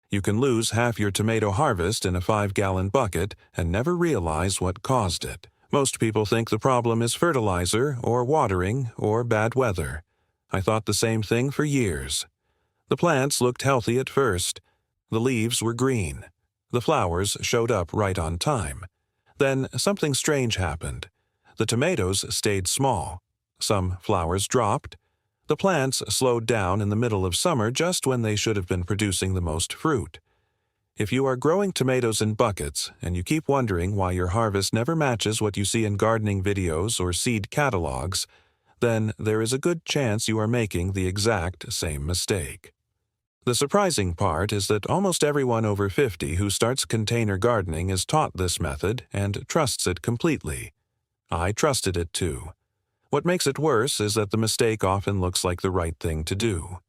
You can lose half your tomato harvest in a 5-gallon bucket and never realize what caused it. Most people think the problem is fertilizer or watering or bad weather. I thought the same thing for years. The plants looked healthy at first. The leaves were green. The flowers showed up right on time. Then something strange happened. The tomatoes stayed small. Some flowers dropped. The plants slowed down in the middle of summer just when they should have been producing the most fruit. If you are growing tomatoes in buckets and you keep wondering why your harvest never matches what you see in gardening videos or seed catalogs, then there is a good chance you are making the exact same mistake. The surprising part is that almost everyone over 50 who starts container gardening is taught this method and trusts it completely. I trusted it too. What makes it worse is that the mistake often looks like the right thing to do.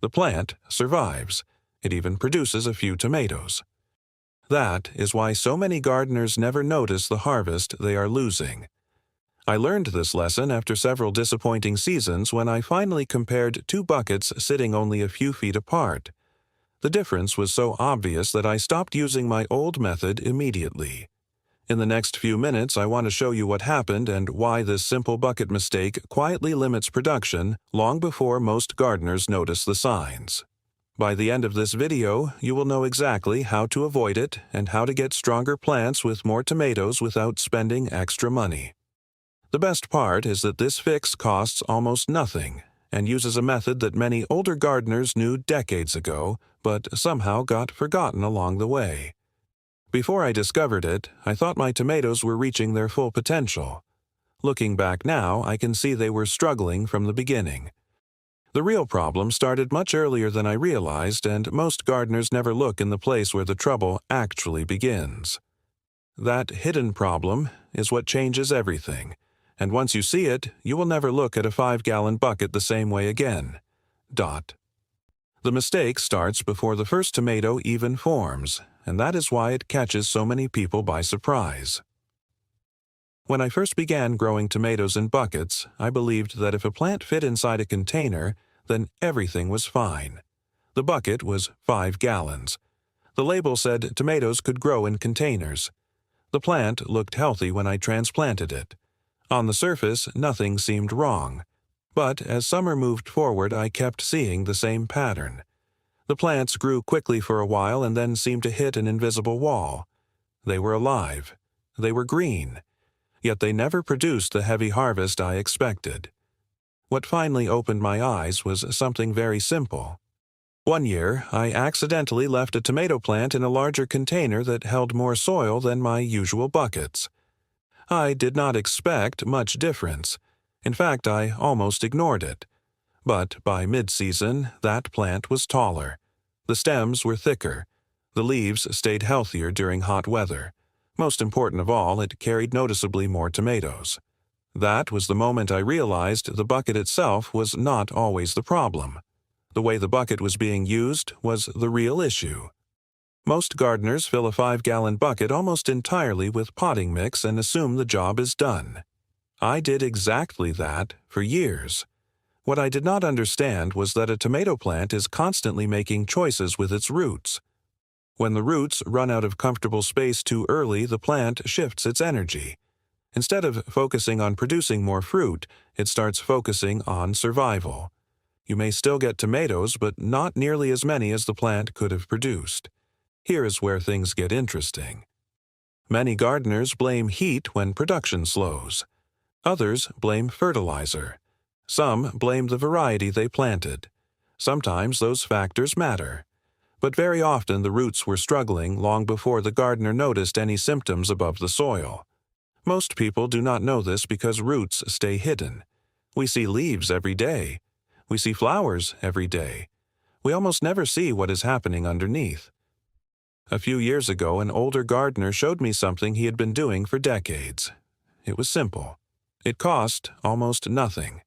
The plant survives. It even produces a few tomatoes. That is why so many gardeners never notice the harvest they are losing. I learned this lesson after several disappointing seasons when I finally compared two buckets sitting only a few feet apart. The difference was so obvious that I stopped using my old method immediately. In the next few minutes, I want to show you what happened and why this simple bucket mistake quietly limits production long before most gardeners notice the signs. By the end of this video, you will know exactly how to avoid it and how to get stronger plants with more tomatoes without spending extra money. The best part is that this fix costs almost nothing and uses a method that many older gardeners knew decades ago, but somehow got forgotten along the way. Before I discovered it, I thought my tomatoes were reaching their full potential. Looking back now, I can see they were struggling from the beginning. The real problem started much earlier than I realized, and most gardeners never look in the place where the trouble actually begins. That hidden problem is what changes everything, and once you see it, you will never look at a 5-gallon bucket the same way again. The mistake starts before the first tomato even forms, and that is why it catches so many people by surprise. When I first began growing tomatoes in buckets, I believed that if a plant fit inside a container, then everything was fine. The bucket was 5 gallons. The label said tomatoes could grow in containers. The plant looked healthy when I transplanted it. On the surface, nothing seemed wrong. But as summer moved forward, I kept seeing the same pattern. The plants grew quickly for a while and then seemed to hit an invisible wall. They were alive. They were green. Yet they never produced the heavy harvest I expected. What finally opened my eyes was something very simple. One year, I accidentally left a tomato plant in a larger container that held more soil than my usual buckets. I did not expect much difference. In fact, I almost ignored it. But by mid-season, that plant was taller. The stems were thicker. The leaves stayed healthier during hot weather. Most important of all, it carried noticeably more tomatoes. That was the moment I realized the bucket itself was not always the problem. The way the bucket was being used was the real issue. Most gardeners fill a 5-gallon bucket almost entirely with potting mix and assume the job is done. I did exactly that for years. What I did not understand was that a tomato plant is constantly making choices with its roots. When the roots run out of comfortable space too early, the plant shifts its energy. Instead of focusing on producing more fruit, it starts focusing on survival. You may still get tomatoes, but not nearly as many as the plant could have produced. Here is where things get interesting. Many gardeners blame heat when production slows. Others blame fertilizer. Some blame the variety they planted. Sometimes those factors matter. But very often the roots were struggling long before the gardener noticed any symptoms above the soil. Most people do not know this because roots stay hidden. We see leaves every day. We see flowers every day. We almost never see what is happening underneath. A few years ago, an older gardener showed me something he had been doing for decades. It was simple. It cost almost nothing.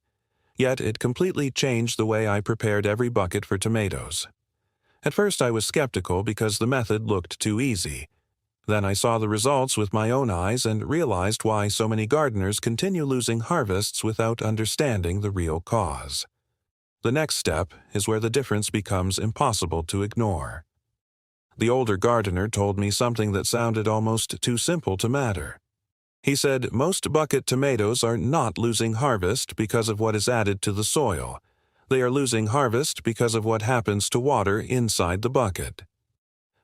Yet it completely changed the way I prepared every bucket for tomatoes. At first I was skeptical because the method looked too easy. Then I saw the results with my own eyes and realized why so many gardeners continue losing harvests without understanding the real cause. The next step is where the difference becomes impossible to ignore. The older gardener told me something that sounded almost too simple to matter. He said most bucket tomatoes are not losing harvest because of what is added to the soil. They are losing harvest because of what happens to water inside the bucket.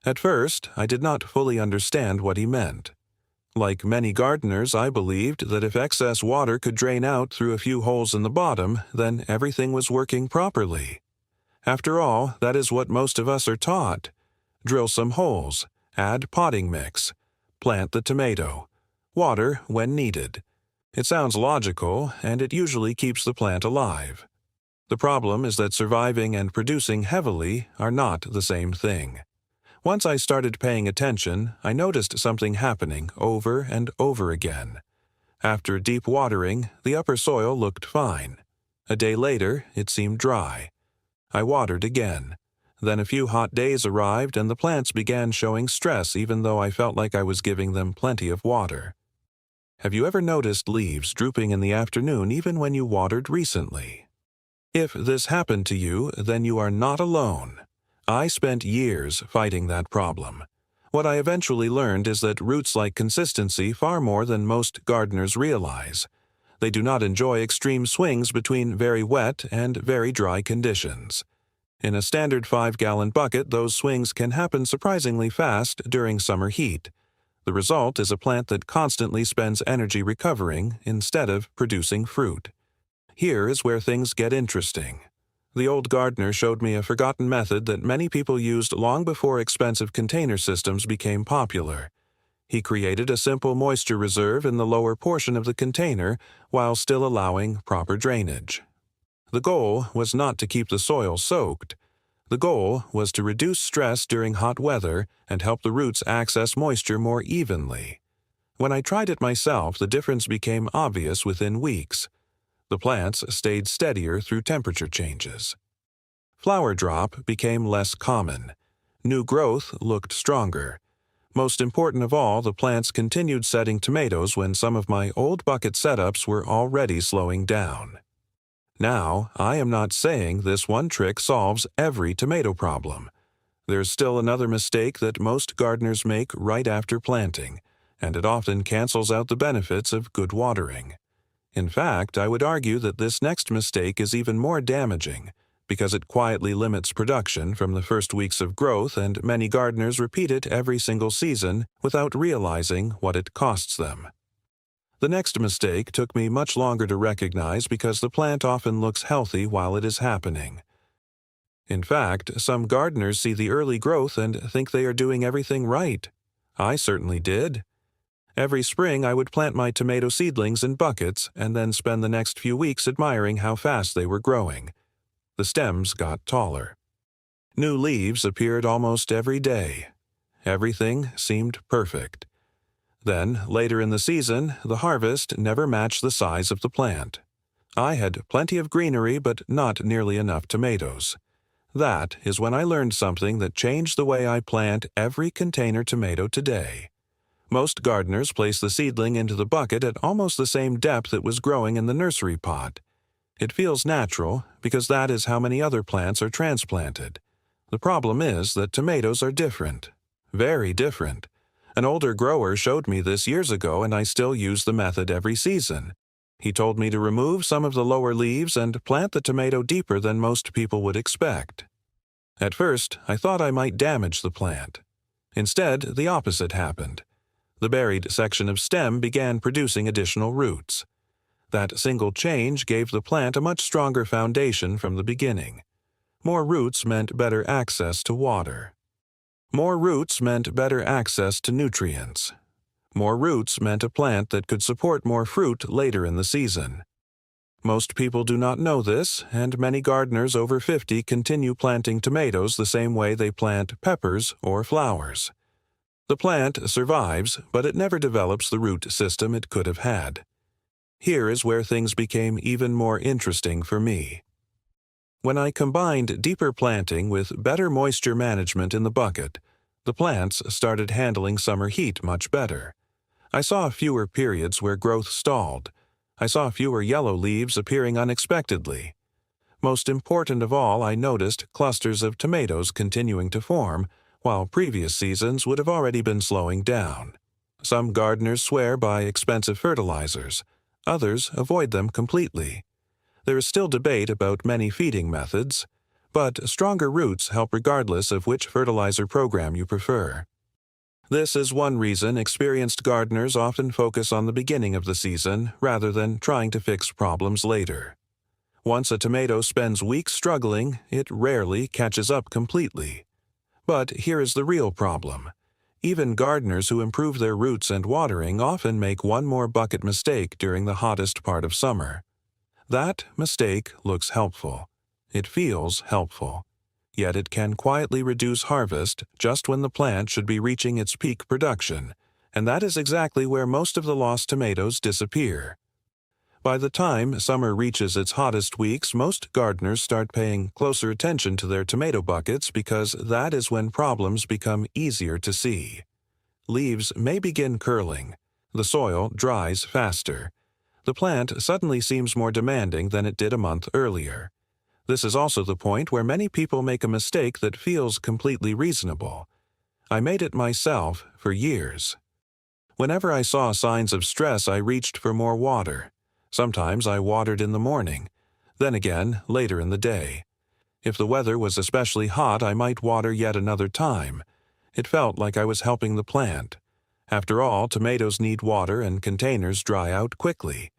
At first, I did not fully understand what he meant. Like many gardeners, I believed that if excess water could drain out through a few holes in the bottom, then everything was working properly. After all, that is what most of us are taught. Drill some holes, add potting mix, plant the tomato, water when needed. It sounds logical, and it usually keeps the plant alive. The problem is that surviving and producing heavily are not the same thing. Once I started paying attention, I noticed something happening over and over again. After deep watering, the upper soil looked fine. A day later, it seemed dry. I watered again. Then a few hot days arrived and the plants began showing stress even though I felt like I was giving them plenty of water. Have you ever noticed leaves drooping in the afternoon even when you watered recently? If this happened to you, then you are not alone. I spent years fighting that problem. What I eventually learned is that roots like consistency far more than most gardeners realize. They do not enjoy extreme swings between very wet and very dry conditions. In a standard 5-gallon bucket, those swings can happen surprisingly fast during summer heat. The result is a plant that constantly spends energy recovering instead of producing fruit. Here is where things get interesting. The old gardener showed me a forgotten method that many people used long before expensive container systems became popular. He created a simple moisture reserve in the lower portion of the container while still allowing proper drainage. The goal was not to keep the soil soaked. The goal was to reduce stress during hot weather and help the roots access moisture more evenly. When I tried it myself, the difference became obvious within weeks. The plants stayed steadier through temperature changes. Flower drop became less common. New growth looked stronger. Most important of all, the plants continued setting tomatoes when some of my old bucket setups were already slowing down. Now, I am not saying this one trick solves every tomato problem. There's still another mistake that most gardeners make right after planting, and it often cancels out the benefits of good watering. In fact, I would argue that this next mistake is even more damaging, because it quietly limits production from the first weeks of growth, and many gardeners repeat it every single season without realizing what it costs them. The next mistake took me much longer to recognize because the plant often looks healthy while it is happening. In fact, some gardeners see the early growth and think they are doing everything right. I certainly did. Every spring I would plant my tomato seedlings in buckets and then spend the next few weeks admiring how fast they were growing. The stems got taller. New leaves appeared almost every day. Everything seemed perfect. Then, later in the season, the harvest never matched the size of the plant. I had plenty of greenery but not nearly enough tomatoes. That is when I learned something that changed the way I plant every container tomato today. Most gardeners place the seedling into the bucket at almost the same depth it was growing in the nursery pot. It feels natural because that is how many other plants are transplanted. The problem is that tomatoes are different. Very different. An older grower showed me this years ago and I still use the method every season. He told me to remove some of the lower leaves and plant the tomato deeper than most people would expect. At first, I thought I might damage the plant. Instead, the opposite happened. The buried section of stem began producing additional roots. That single change gave the plant a much stronger foundation from the beginning. More roots meant better access to water. More roots meant better access to nutrients. More roots meant a plant that could support more fruit later in the season. Most people do not know this, and many gardeners over 50 continue planting tomatoes the same way they plant peppers or flowers. The plant survives, but it never develops the root system it could have had. Here is where things became even more interesting for me. When I combined deeper planting with better moisture management in the bucket, the plants started handling summer heat much better. I saw fewer periods where growth stalled. I saw fewer yellow leaves appearing unexpectedly. Most important of all, I noticed clusters of tomatoes continuing to form, while previous seasons would have already been slowing down. Some gardeners swear by expensive fertilizers. Others avoid them completely. There is still debate about many feeding methods, but stronger roots help regardless of which fertilizer program you prefer. This is one reason experienced gardeners often focus on the beginning of the season rather than trying to fix problems later. Once a tomato spends weeks struggling, it rarely catches up completely. But here is the real problem. Even gardeners who improve their roots and watering often make one more bucket mistake during the hottest part of summer. That mistake looks helpful. It feels helpful. Yet it can quietly reduce harvest just when the plant should be reaching its peak production, and that is exactly where most of the lost tomatoes disappear. By the time summer reaches its hottest weeks, most gardeners start paying closer attention to their tomato buckets because that is when problems become easier to see. Leaves may begin curling. The soil dries faster. The plant suddenly seems more demanding than it did a month earlier. This is also the point where many people make a mistake that feels completely reasonable. I made it myself for years. Whenever I saw signs of stress, I reached for more water. Sometimes I watered in the morning, then again later in the day. If the weather was especially hot, I might water yet another time. It felt like I was helping the plant. After all, tomatoes need water and containers dry out quickly.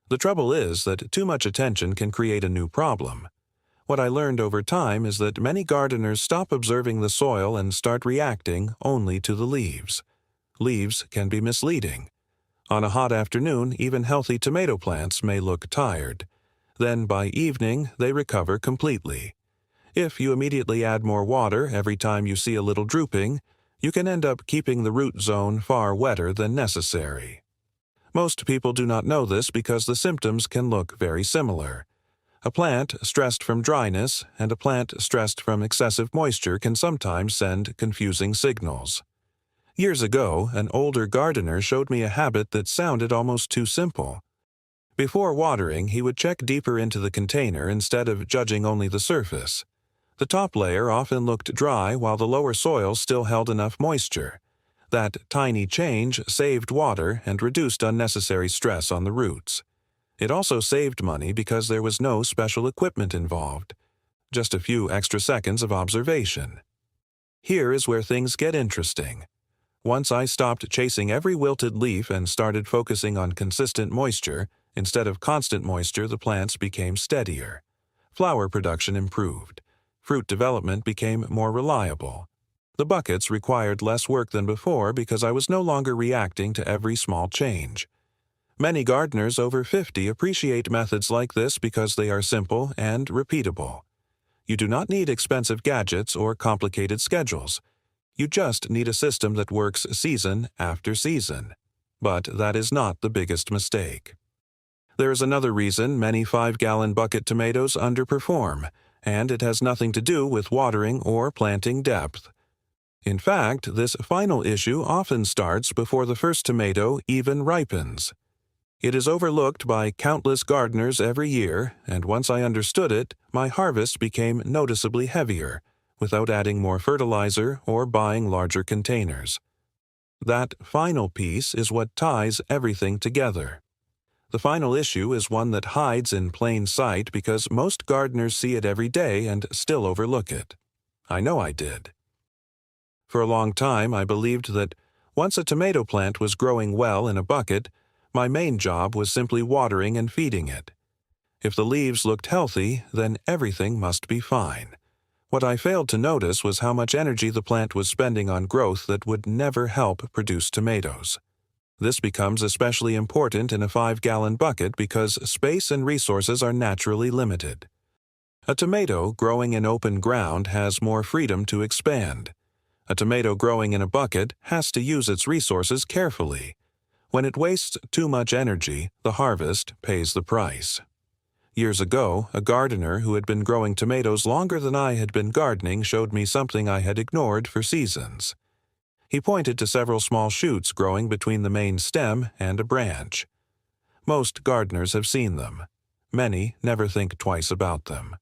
The trouble is that too much attention can create a new problem. What I learned over time is that many gardeners stop observing the soil and start reacting only to the leaves. Leaves can be misleading. On a hot afternoon, even healthy tomato plants may look tired. Then by evening, they recover completely. If you immediately add more water every time you see a little drooping, you can end up keeping the root zone far wetter than necessary. Most people do not know this because the symptoms can look very similar. A plant stressed from dryness and a plant stressed from excessive moisture can sometimes send confusing signals. Years ago, an older gardener showed me a habit that sounded almost too simple. Before watering, he would check deeper into the container instead of judging only the surface. The top layer often looked dry while the lower soil still held enough moisture. That tiny change saved water and reduced unnecessary stress on the roots. It also saved money because there was no special equipment involved, just a few extra seconds of observation. Here is where things get interesting. Once I stopped chasing every wilted leaf and started focusing on consistent moisture, instead of constant moisture, the plants became steadier. Flower production improved. Fruit development became more reliable. The buckets required less work than before because I was no longer reacting to every small change. Many gardeners over 50 appreciate methods like this because they are simple and repeatable. You do not need expensive gadgets or complicated schedules. You just need a system that works season after season. But that is not the biggest mistake. There is another reason many 5-gallon bucket tomatoes underperform, and it has nothing to do with watering or planting depth. In fact, this final issue often starts before the first tomato even ripens. It is overlooked by countless gardeners every year, and once I understood it, my harvest became noticeably heavier, without adding more fertilizer or buying larger containers. That final piece is what ties everything together. The final issue is one that hides in plain sight because most gardeners see it every day and still overlook it. I know I did. For a long time, I believed that once a tomato plant was growing well in a bucket, my main job was simply watering and feeding it. If the leaves looked healthy, then everything must be fine. What I failed to notice was how much energy the plant was spending on growth that would never help produce tomatoes. This becomes especially important in a 5-gallon bucket because space and resources are naturally limited. A tomato growing in open ground has more freedom to expand. A tomato growing in a bucket has to use its resources carefully. When it wastes too much energy, the harvest pays the price. Years ago, a gardener who had been growing tomatoes longer than I had been gardening showed me something I had ignored for seasons. He pointed to several small shoots growing between the main stem and a branch. Most gardeners have seen them. Many never think twice about them.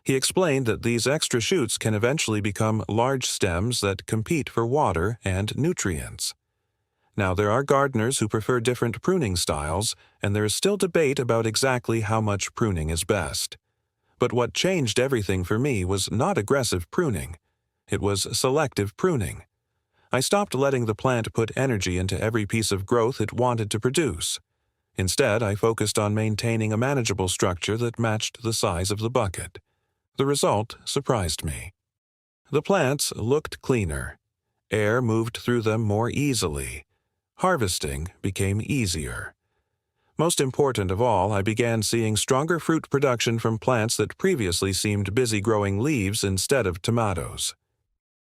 He explained that these extra shoots can eventually become large stems that compete for water and nutrients. Now, there are gardeners who prefer different pruning styles, and there is still debate about exactly how much pruning is best. But what changed everything for me was not aggressive pruning. It was selective pruning. I stopped letting the plant put energy into every piece of growth it wanted to produce. Instead, I focused on maintaining a manageable structure that matched the size of the bucket. The result surprised me. The plants looked cleaner. Air moved through them more easily. Harvesting became easier. Most important of all, I began seeing stronger fruit production from plants that previously seemed busy growing leaves instead of tomatoes.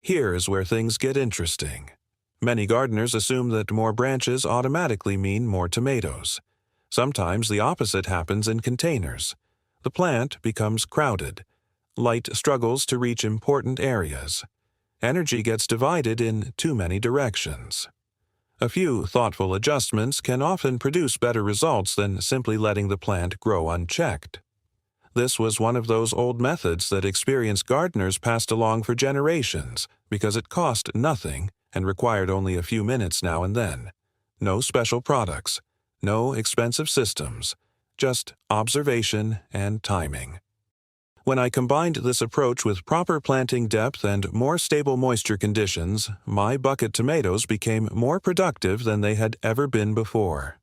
Here is where things get interesting. Many gardeners assume that more branches automatically mean more tomatoes. Sometimes the opposite happens in containers. The plant becomes crowded. Light struggles to reach important areas. Energy gets divided in too many directions. A few thoughtful adjustments can often produce better results than simply letting the plant grow unchecked. This was one of those old methods that experienced gardeners passed along for generations because it cost nothing and required only a few minutes now and then. No special products, no expensive systems, just observation and timing. When I combined this approach with proper planting depth and more stable moisture conditions, my bucket tomatoes became more productive than they had ever been before.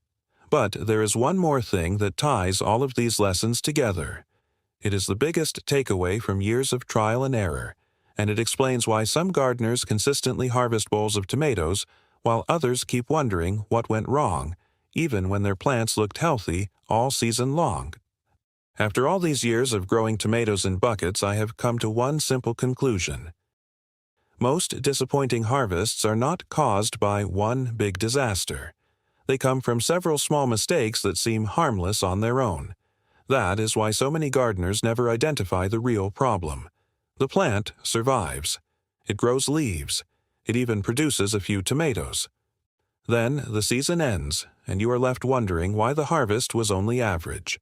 But there is one more thing that ties all of these lessons together. It is the biggest takeaway from years of trial and error, and it explains why some gardeners consistently harvest bowls of tomatoes while others keep wondering what went wrong, even when their plants looked healthy all season long. After all these years of growing tomatoes in buckets, I have come to one simple conclusion. Most disappointing harvests are not caused by one big disaster. They come from several small mistakes that seem harmless on their own. That is why so many gardeners never identify the real problem. The plant survives. It grows leaves. It even produces a few tomatoes. Then the season ends, and you are left wondering why the harvest was only average.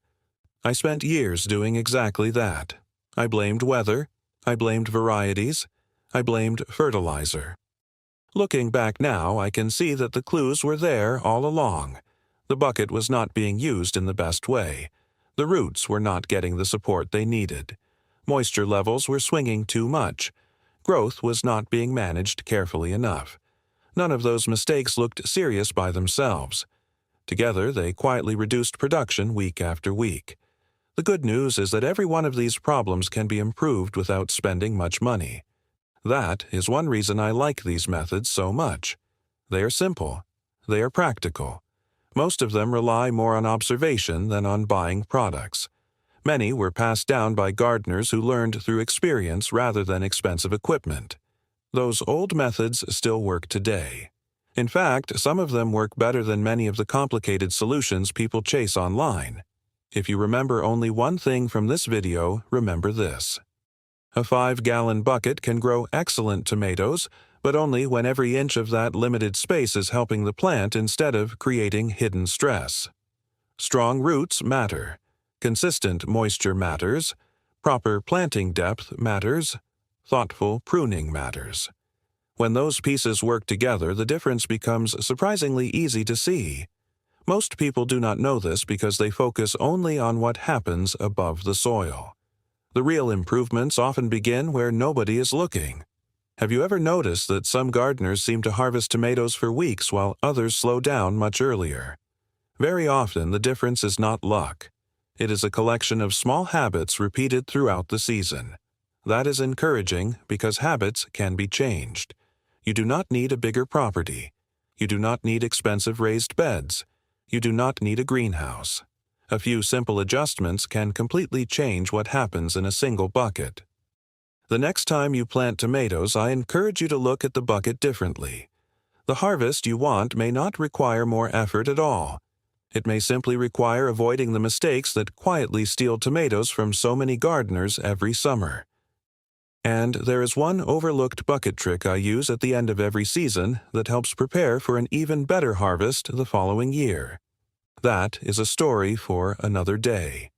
I spent years doing exactly that. I blamed weather. I blamed varieties. I blamed fertilizer. Looking back now, I can see that the clues were there all along. The bucket was not being used in the best way. The roots were not getting the support they needed. Moisture levels were swinging too much. Growth was not being managed carefully enough. None of those mistakes looked serious by themselves. Together, they quietly reduced production week after week. The good news is that every one of these problems can be improved without spending much money. That is one reason I like these methods so much. They are simple. They are practical. Most of them rely more on observation than on buying products. Many were passed down by gardeners who learned through experience rather than expensive equipment. Those old methods still work today. In fact, some of them work better than many of the complicated solutions people chase online. If you remember only one thing from this video, remember this. A 5-gallon bucket can grow excellent tomatoes, but only when every inch of that limited space is helping the plant instead of creating hidden stress. Strong roots matter. Consistent moisture matters. Proper planting depth matters. Thoughtful pruning matters. When those pieces work together, the difference becomes surprisingly easy to see. Most people do not know this because they focus only on what happens above the soil. The real improvements often begin where nobody is looking. Have you ever noticed that some gardeners seem to harvest tomatoes for weeks while others slow down much earlier? Very often, the difference is not luck. It is a collection of small habits repeated throughout the season. That is encouraging because habits can be changed. You do not need a bigger property. You do not need expensive raised beds. You do not need a greenhouse. A few simple adjustments can completely change what happens in a single bucket. The next time you plant tomatoes, I encourage you to look at the bucket differently. The harvest you want may not require more effort at all. It may simply require avoiding the mistakes that quietly steal tomatoes from so many gardeners every summer. And there is one overlooked bucket trick I use at the end of every season that helps prepare for an even better harvest the following year. That is a story for another day.